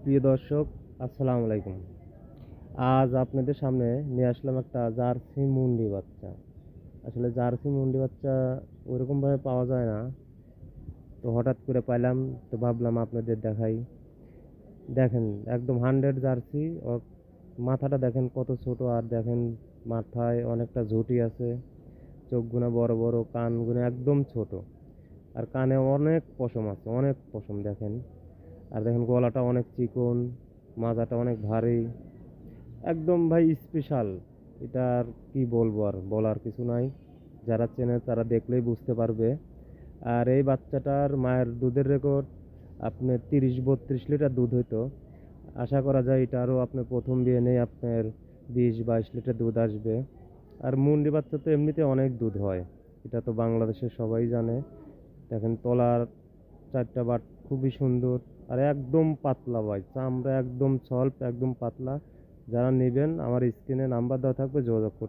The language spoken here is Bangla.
প্রিয় দর্শক, আসসালামু আলাইকুম। আজ আপনাদের সামনে নিয়ে আসলাম একটা জার্সি মুন্ডি বাচ্চা। আসলে জার্সি মুন্ডি বাচ্চা ওইরকমভাবে পাওয়া যায় না, তো হঠাৎ করে পাইলাম, তো ভাবলাম আপনাদের দেখাই। দেখেন, একদম 100 জার্সি। ওর মাথাটা দেখেন কত ছোট, আর দেখেন মাথায় অনেকটা ঝুঁটি আছে, চোখগুলো বড় বড়, কানগুলো একদম ছোট, আর কানে অনেক পশম আছে, অনেক পশম দেখেন। আর দেখেন গলাটা অনেক চিকন, মাজাটা অনেক ভারী, একদম ভাই স্পেশাল। এটা আর কি বলবো, আর বলার কিছু নাই। যারা চেনে তারা দেখলেই বুঝতে পারবে। আর এই বাচ্চাটার মায়ের দুধের রেকর্ড আপনার 30-32 লিটার দুধ হইতো। আশা করা যায় এটা আরও আপনার প্রথম বিয়ে নেই আপনার 20-22 লিটার দুধ আসবে। আর মুন্ডি বাচ্চা তো এমনিতে অনেক দুধ হয়, এটা তো বাংলাদেশের সবাই জানে। দেখেন তলার 4টা বাট খুবই সুন্দর, আর একদম পাতলা ভাই, চামড়া একদম সল্প, একদম পাতলা। যারা নেবেন আমার স্ক্রিনে নাম্বার দেওয়া থাকবে, যোগাযোগ করুন।